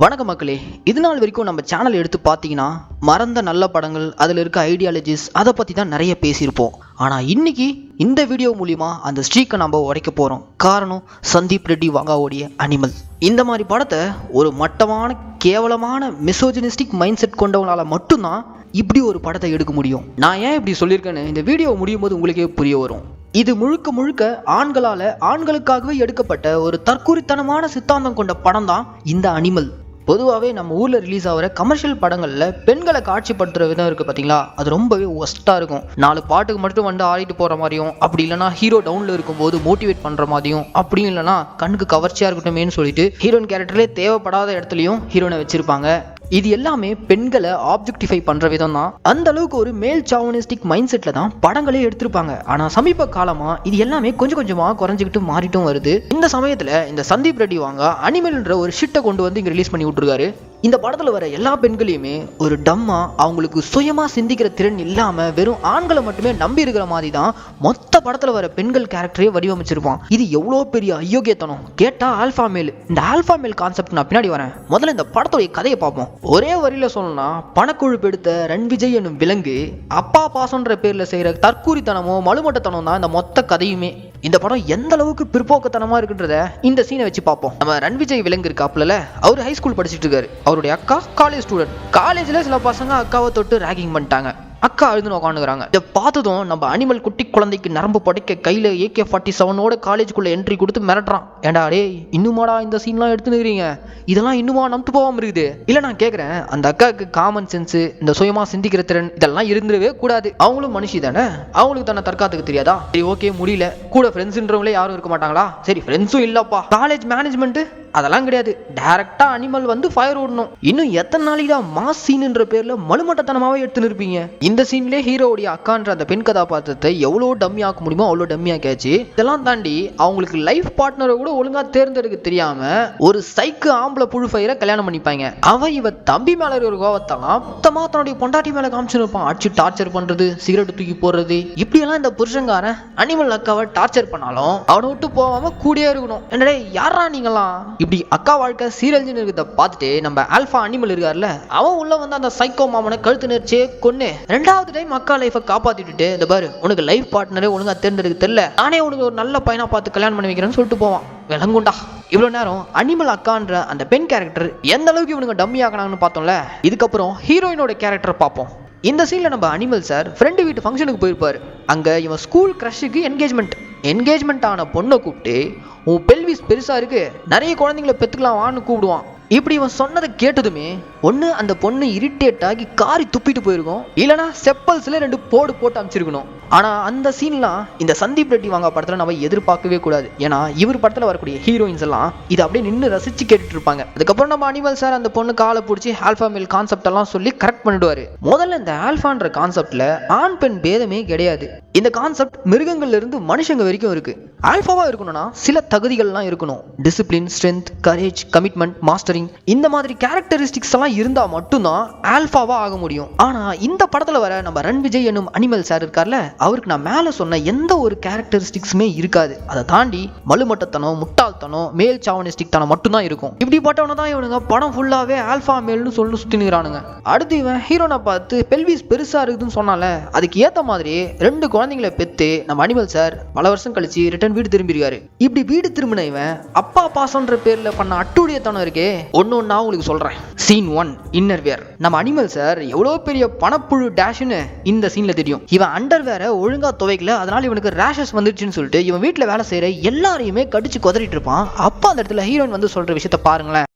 வணக்க மக்களே, இது நாள் வரைக்கும் நம்ம சேனல் எடுத்து பார்த்தீங்கன்னா மறந்த நல்ல படங்கள், அதில் இருக்க ஐடியாலஜிஸ், அதை பற்றி தான் நிறைய பேசியிருப்போம். ஆனால் இன்னைக்கு இந்த வீடியோ மூலிமா அந்த ஸ்ட்ரீக்கை நம்ம உடைக்க போகிறோம். காரணம் சந்தீப் ரெட்டி வாங்காவோடைய அனிமல். இந்த மாதிரி படத்தை ஒரு மட்டமான கேவலமான மிசோஜினிஸ்டிக் மைண்ட் செட் கொண்டவங்களால மட்டும்தான் இப்படி ஒரு படத்தை எடுக்க முடியும். நான் ஏன் இப்படி சொல்லியிருக்கேன்னு இந்த வீடியோ முடியும் போது உங்களுக்கே புரிய வரும். இது முழுக்க முழுக்க ஆண்களுக்காகவே எடுக்கப்பட்ட ஒரு தற்குறித்தனமான சித்தாந்தம் கொண்ட படம் தான் இந்த அனிமல். பொதுவாகவே நம்ம ஊரில் ரிலீஸ் ஆகிற கமர்ஷியல் படங்களில் பெண்களை காட்சிப்படுத்துகிற விதம் இருக்குது பார்த்தீங்களா, அது ரொம்பவே ஒஸ்ட்டாக இருக்கும். 4 பாட்டுக்கு மட்டும் வந்து ஆடிட்டு போகிற மாதிரியும், அப்படி இல்லைனா ஹீரோ டவுனில் இருக்கும்போது மோட்டிவேட் பண்ணுற மாதிரியும், அப்படியும் இல்லைனா கண்ணுக்கு கவர்ச்சியாக இருக்கட்டுமேனு சொல்லிட்டு ஹீரோயின் கேரக்டர்லேயே தேவைப்படாத இடத்துலையும் ஹீரோனை வச்சுருப்பாங்க. இது எல்லாமே பெண்களை ஆப்ஜெக்டிஃபை பண்ற விதம் தான். அந்த அளவுக்கு ஒரு மேல் சாவனிஸ்டிக் மைண்ட் செட்ல தான் படங்களே எடுத்திருப்பாங்க. ஆனா சமீப காலமா இது எல்லாமே கொஞ்சம் கொஞ்சமா குறைஞ்சிக்கிட்டு மாறிட்டும் வருது. இந்த சமயத்துல இந்த சந்தீப் ரெட்டி வாங்க அனிமல்ன்ற ஒரு ஷிட்டை கொண்டு வந்து இங்க ரிலீஸ் பண்ணி விட்டுருக்காரு. இந்த படத்துல வர எல்லா பெண்களையுமே ஒரு டம்மா, அவங்களுக்கு சுயமா சிந்திக்கிற திறன் இல்லாம வெறும் ஆண்களை மட்டுமே நம்பி இருக்கிற மாதிரி தான் மொத்த படத்துல வர பெண்கள் கேரக்டரே வடிவமைச்சிருப்பான். இது எவ்வளோ பெரிய அயோக்கியத்தனம் கேட்டா ஆல்பா மேல். இந்த ஆல்பா மேல் கான்செப்ட் நான் பின்னாடி வரேன். முதல்ல இந்த படத்துடைய கதையை பார்ப்போம். ஒரே வரியில சொல்லணும்னா, பணக்குழுப்பு எடுத்த ரன்விஜய் என்னும் விலங்கு அப்பா பாசன்ற பேர்ல செய்யற தற்கூரித்தனமோ மலுமட்டத்தனம் தான் இந்த மொத்த கதையுமே. இந்த படம் எந்த அளவுக்கு பிற்போக்குத்தனமா இருக்குன்றத இந்த சீனை வச்சு பார்ப்போம். நம்ம ரன்விஜய் விலங்கு இருக்காப்புல, அவர் ஹைஸ்கூல் படிச்சுட்டு இருக்காரு. அவருடைய அக்கா காலேஜ் ஸ்டூடெண்ட். காலேஜ்ல சில பசங்க அக்காவை தொட்டு ரேகிங் பண்ணிட்டாங்க. அக்கா அழுதுன்னு உட்காந்துக்கிறாங்க. இதை பார்த்ததும் நம்ம அனிமல் குட்டி குழந்தைக்கு நரம்பு படைக்க கையில AK-47 காலேஜுக்குள்ள என்ட்ரி கொடுத்து மிரட்டுறான். ஏண்டா டே, இன்னுமாடா இந்த சீன்லாம் எடுத்துனுக்கிறீங்க? இதெல்லாம் இன்னுமா நம்பு போகாம இருக்குது? இல்ல நான் கேட்கறேன், அந்த அக்காவுக்கு காமன் சென்ஸ், இந்த சுயமா சிந்திக்கிற திறன் இதெல்லாம் இருந்துடவே கூடாது. அவங்களும் மனுஷி தானே, அவங்களுக்கு தானே தற்காத்துக்கு தெரியாதா? சரி ஓகே, முடியல, கூட ஃப்ரெண்ட்ஸ்ன்றவங்களே யாரும் இருக்க மாட்டாங்களா? சரி ஃப்ரெண்ட்ஸும் இல்லப்பா, காலேஜ் மேனேஜ்மெண்ட் அதெல்லாம் கிடையாது, டைரக்டா அனிமல் வந்து ஃபயர் ஓடணும். இன்னும் எத்தனை நாளைக்கு தான் மாஸ் சீன்ன்ற பேர்ல மலுமட்டத்தனமாவே எடுத்துன்னு இருப்பீங்க? இந்த சீன்லேயே ஹீரோடைய அக்கான்ற அந்த பெண் கதாபாத்திரத்தை எவ்வளோ டம்மி ஆக்க முடியுமோ அவ்வளோ டம்மி ஆக்கியாச்சு. இதெல்லாம் தாண்டி அவங்களுக்கு லைஃப் பார்ட்னரை கூட ஒழுங்கா தேர்ந்தெடுக்க தெரியாம ஒரு சைக்கு ஆம்பளை புழு ஃபயரை கல்யாணம் பண்ணிப்பாங்க. இவ தம்பி மேல இருக்கிற கோவத்தெல்லாம் மொத்தமா தன்னுடைய பொண்டாட்டி மேல காமிச்சிருப்பான். அடிச்சு டார்ச்சர் பண்றது, சிகரெட் தூக்கி போடுறது, இப்படி எல்லாம் இந்த புருஷங்காரன் அனிமல் அக்காவை டார்ச்சர் பண்ணாலும் அவனை விட்டு போகாம கூடியே இருக்கணும். என்னடே யாரா நீங்களாம்? இப்படி அக்கா வாழ்க்கை சீரழிஞ்சுன்னு இருக்கிறத பார்த்துட்டு நம்ம ஆல்பா அனிமல் இருக்காருல்ல, அவன் உள்ள வந்து அந்த சைக்கோ மாமனை கழுத்து நெரிச்சே கொன்னு 2வது டைம் அக்கா லைஃபை காப்பாத்திட்டு, இந்த பாரு உனக்கு லைஃப் பார்ட்னரே ஒழுங்கா தேர்ந்தெடுக்க தெரியல, நானே உனக்கு ஒரு நல்ல பையனா பார்த்து கல்யாணம் பண்ணி வைக்கிறேன்னு சொல்லிட்டு போவான். விளங்குண்டா. இவ்வளவு நேரம் அனிமல் அக்கான்ற அந்த பெண் கேரக்டர் எந்த அளவுக்கு இவனுங்க டம்மி ஆகினாங்கன்னு பார்த்தோம்ல. இதுக்கப்புறம் ஹீரோயினோட கேரக்டர் பார்ப்போம். இந்த சீன்ல நம்ம அனிமல் சார் ஃப்ரெண்டு வீட்டு ஃபங்க்ஷனுக்கு போயிருப்பாரு. அங்க இவன் ஸ்கூல் கிரஷுக்கு என்கேஜ்மெண்ட் ஆன பொண்ணை கூப்பிட்டு, உன் பெல்விஸ் பெருசா இருக்கு, நிறைய குழந்தைங்களை பெத்துக்கலாம் வான்னு கூப்பிடுவான். இப்படி இவன் சொன்னதை கேட்டதுமே ஒன்று அந்த பொண்ணு இரிட்டேட் ஆகி காரி துப்பிட்டு போயிருக்கும், இல்லைனா செப்பல்ஸ்ல 2 போடு போட்டு அமைச்சிருக்கணும். ஆனா அந்த சீன்லாம் இந்த சந்தீப் ரெட்டி வாங்க படத்துல நம்ம எதிர்பார்க்கவே கூடாது. ஏன்னா இவர் படத்துல வரக்கூடிய ஹீரோயின்ஸ் எல்லாம் இதை அப்படியே நின்று ரசிச்சு கேட்டுட்டு இருப்பாங்க. அதுக்கப்புறம் நம்ம அனிமல் சார் அந்த பொண்ணு காலை பிடிச்சி ஆல்பா மேல் கான்செப்ட் எல்லாம் சொல்லி கரெக்ட் பண்ணிடுவாரு. முதல்ல இந்த ஆல்பான்ற கான்செப்ட்ல ஆண் பெண் பேதமே கிடையாது. இந்த கான்செப்ட் மிருகங்கள்ல இருந்து மனுஷங்க வரைக்கும் இருக்கு. ஆல்பாவா இருக்கணும்னா சில தகுதிகள்லாம் இருக்கணும். Discipline, strength, courage, commitment, mastering, இந்த மாதிரி கேரக்டரிஸ்டிக்ஸ் எல்லாம் இருந்தா மட்டும்தான் ஆல்பாவா ஆக முடியும். ஆனா இந்த படத்துல வர நம்ம ரன்விஜய் என்னும் அனிமல் சார் இருக்கார்ல, அவருக்கு நான் மேல சொன்ன எந்த ஒரு கேரக்டரிஸ்டிக்ஸுமே இருக்காது. அதை தாண்டி மலுமட்டத்தனம், முட்டாள்தனம், மேல் சாவனிஸ்டிக் தனம் மட்டும்தான் இருக்கும். இப்படிப்பட்டவன தான் இவனுங்க படம் ஃபுல்லாவே ஆல்பா மேல்னு சொல்லி சுத்தினுறானுங்க. அடுத்து இவன் ஹீரோனை பார்த்து பெல்விஸ் பெருசா இருக்குதுன்னு சொன்னால, அதுக்கு ஏத்த மாதிரி 2 குழந்தைங்களை பெத்து நம்ம அனிமல் சார் பல வருஷம் கழிச்சு ரிட்டர்ன் வீடு திரும்பிருக்காரு. இப்படி வீடு திரும்பின இவன் அப்பா பாசன்ற பேர்ல பண்ண அட்டுடையத்தனம் இருக்கே, ஒன்னொன்னா உங்களுக்கு சொல்றேன். Scene 1, innerwear. நம்ம அனிமல் சார் எவ்வளவு பெரிய பணப்புழு டேஷ்னு இந்த சீன்ல தெரியும். இவன் அண்டர்வேரை ஒழுங்கா துவைக்கல, அதனால இவனுக்கு ரேஷஸ் வந்துருச்சுன்னு சொல்லிட்டு இவன் வீட்டுல வேலை செய்யற எல்லாரையுமே கடிச்சு கொதறிட்டு இருப்பான். அப்ப அந்த இடத்துல ஹீரோயின் வந்து சொல்ற விஷயத்த பாருங்களேன்.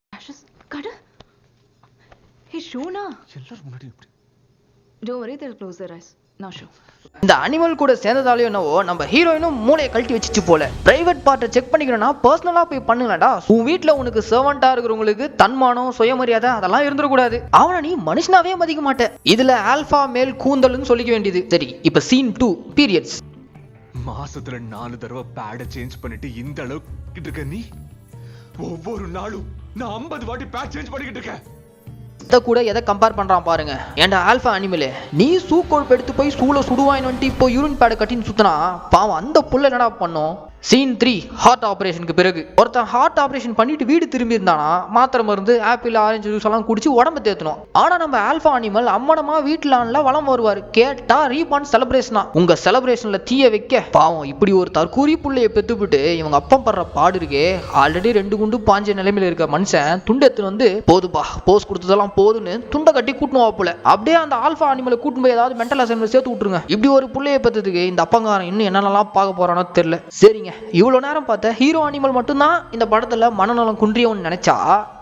இந்த அனிமல் கூட சேர்ந்ததாலே என்னவோ நம்ம ஹீரோயினும் மூளையை கழட்டி வச்சிச்சு போல. பிரைவேட் பார்ட்டை செக் பண்ணிக்கிறேன்னா பர்சனலா போய் பண்ணுங்கடா. உன் வீட்டுல உனக்கு சர்வெண்டா இருக்கிறவங்களுக்கு தன்மானம், சுயமரியாதை அதெல்லாம் இருந்துடக்கூடாது. அவனை நீ மனுஷனாவே மதிக்க மாட்டேன். இதுல ஆல்பா மேல் கூந்தல்னு சொல்லிக்க வேண்டியது. சரி, இப்ப சீன் 2, பீரியட்ஸ். மாசத்துல 4 தடவை பேட சேஞ்ச் பண்ணிட்டு இந்த அளவுக்கு இருக்க நீ, ஒவ்வொரு நாளும் நான் 50 வாட்டி பேட் சேஞ்ச் பண்ணிக்கிட்டு இருக்கேன். கூட எதை கம்பேர் பண்றான் பாருங்க. ஏண்டா ஆல்பா அனிமலே, நீ சூக்கோல்ப் எடுத்து போய் சூளை சுடுவாயின்னு வந்துட்டு இப்போ யூரின் பேடை கட்டின்னு சுத்தினா பாவம் அந்த புள்ள என்னடா பண்ணும்? சீன் 3 ஹார்ட் ஆபரேஷனுக்கு பிறகு ஒருத்தன் ஹார்ட் ஆபரேஷன் பண்ணிட்டு வீடு திரும்பி இருந்தானா மாத்திரை மருந்து ஆப்பிள் ஆரஞ்சு ஜூஸ் எல்லாம் குடிச்சு உடம்பு தேத்தணும். ஆனா நம்ம ஆல்பா அனிமல் அம்மனமா வீட்டுல வளம் வருவாரு. கேட்டா ரீபான் செலிப்ரேஷனா. உங்க செலிப்ரேஷன்ல தீய வைக்க பாவம் இப்படி ஒரு தற்கூரி புள்ளைய பெத்துவிட்டு இவங்க அப்பம் படுற பாடு இருக்கே. ஆல்ரெடி 2 குண்டு பாஞ்ச நிலைமையில இருக்க மனுஷன் துண்டு எடுத்துன்னு வந்து போதுப்பா போஸ் கொடுத்ததெல்லாம் போதுன்னு துண்டை கட்டி கூட்டணும் வாப்புல. அப்படியே அந்த ஆல்பா அனிமலை கூட்டு போய் ஏதாவது மென்டல் அசைன்மெண்ட் சேர்த்து விட்டுருங்க. இப்படி ஒரு புள்ளைய பெத்ததுக்கு இந்த அப்பங்காரன் இன்னும் என்னென்னலாம் பார்க்க போறானோ தெரியல. சரிங்க, இவ்வளவு நேரம் பார்த்த ஹீரோ அனிமல் மட்டும்தான் இந்த படத்துல மனநலம் குன்றியவன் நினைச்சா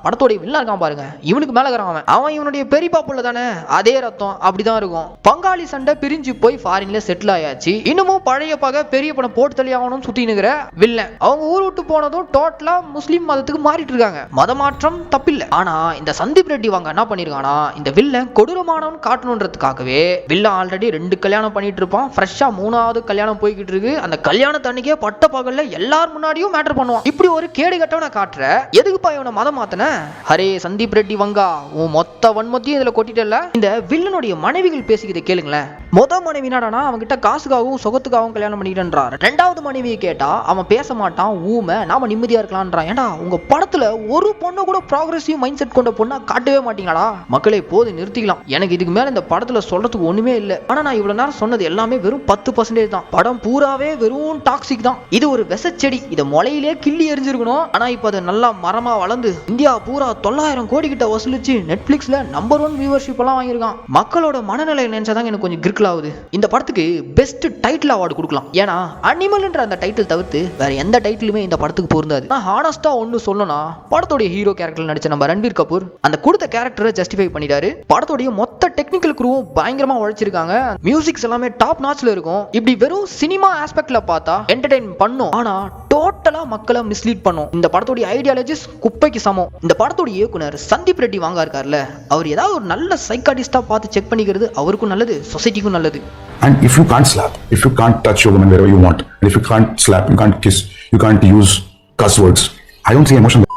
படத்தோட வில்லன் இருக்கான் பாருங்க, இவனுக்கு மேல இருக்கிறான். அவன் இவனுடைய பெரியப்பா புள்ள தானே, அதே ரத்தம் அப்படிதான் இருக்கும். பங்காளி சண்டை பிரிஞ்சு போய் ஃபாரின்ல செட்டில் ஆயாச்சு. இன்னமும் பழைய பகை பெரிய படம் போட்டு தள்ளி ஆகணும்னு சுத்தினுங்கிற வில்லன் அவங்க ஊர் விட்டு போனதும் டோட்டலா முஸ்லீம் மதத்துக்கு மாறிட்டு இருக்காங்க. மத மாற்றம் தப்பில்லை. ஆனா இந்த சந்தீப் ரெட்டி வாங்க என்ன பண்ணிருக்கானா, இந்த வில்லன் கொடூரமானவன் காட்டணுன்றதுக்காகவே வில்லன் ஆல்ரெடி 2 கல்யாணம் பண்ணிட்டு இருப்பான். ஃப்ரெஷ்ஷா 3வது கல்யாணம் போய்கிட்டு இருக்கு. அந்த கல்யாணத்தன்னைக்கே பட்ட பகல்ல எல்லார் முன்னாடியும் மேட்டர் பண்ணுவான். இப்படி ஒரு கேடு கட்டவனை காட்டுற எதுக்குப்பா இவனை மதம் மாத்தன? ஹரே சந்தீப் ரெட்டி வங்கா, உன் மொத்த வன்மத்தையும் இதுல கொட்டிட்டல. இந்த வில்லனுடைய மனைவிகள் பேசிக்கிட்ட கேளுங்களேன். மனைவி நாடானா அவன் கிட்ட காசுக்காகவும் சொகத்துக்காகவும் கல்யாணம் பண்ணிக்கிட்டான். 2வது மனைவியை கேட்டா அவன் பேச மாட்டான், ஊமை, நாம நிம்மதியா இருக்கலாம்ன்றான். ஏண்டா உங்க படத்துல ஒரு பொண்ணு கூட ப்ராக்ரெசிவ் மைண்ட் செட் கொண்ட பொண்ணா காட்டவே மாட்டீங்களா? மக்களை போது நிறுத்திக்கலாம். எனக்கு இதுக்கு மேல இந்த படத்துல சொல்றதுக்கு ஒண்ணுமே இல்லை. ஆனா நான் இவ்வளவு நேரம் சொன்னது எல்லாமே வெறும் 10% தான். படம் பூராவே வெறும் டாக்ஸிக் தான். இது ஒரு விசச்செடி, இதை முளையிலே கிள்ளி எரிஞ்சிருக்கணும். ஆனா இப்ப அது நல்லா மரமா வளர்ந்து இந்தியா பூரா 900 கோடி கிட்ட வசூலிச்சு நெட்ஃபிளிக்ஸ்ல நம்பர் 1 வியூவர்ஷிப் எல்லாம் வாங்கியிருக்கான். மக்களோட மனநிலை நினைச்சதாங்க எனக்கு கொஞ்சம் கிரிக்கல் ஆகுது. இந்த படத்துக்கு பெஸ்ட் டைட்டில் அவார்டு கொடுக்கலாம். ஏன்னா அனிமல்ன்ற அந்த டைட்டில் தவிர்த்து வேற எந்த டைட்டிலுமே இந்த படத்துக்கு பொருந்தாது. நான் ஹானஸ்டா ஒன்னு சொல்லணும்னா படத்தோட ஹீரோ கேரக்டர் நடிச்ச நம்ம ரன்பீர் கபூர் அந்த கொடுத்த கேரக்டரை ஜஸ்டிஃபை பண்ணிட்டாரு. படத்தோட மொத்த டெக்னிக்கல் குரூவும் பயங்கரமா உழைச்சிருக்காங்க. மியூசிக்ஸ் எல்லாமே டாப் நாட்ச்ல இருக்கும். இப்படி வெறும் சினிமா ஆஸ்பெக்ட்ல பார்த்தா என்டர்டெயின் பண்ணும், ஆனா டோட்டலா மக்களை மிஸ்லீட் பண்ணும். இந்த படத்தோட ஐடியாலஜிஸ் குப்பைக்கு சமம். இந்த படத்தோட இயக்குனர் சந்தீப் ரெட்டி வாங்க இருக்கார்ல, அவர் ஏதாவது ஒரு நல்ல சைக்காட்டிஸ்டா பார்த்து செக் பண்ணிக்கிறது அவருக்கும் நல்லது, சொசைட்டிக்கும் நல்லது. And if you can't slap, if you can't touch your woman wherever you want, and if you can't slap, you can't kiss, you can't use cuss words, I don't see emotion.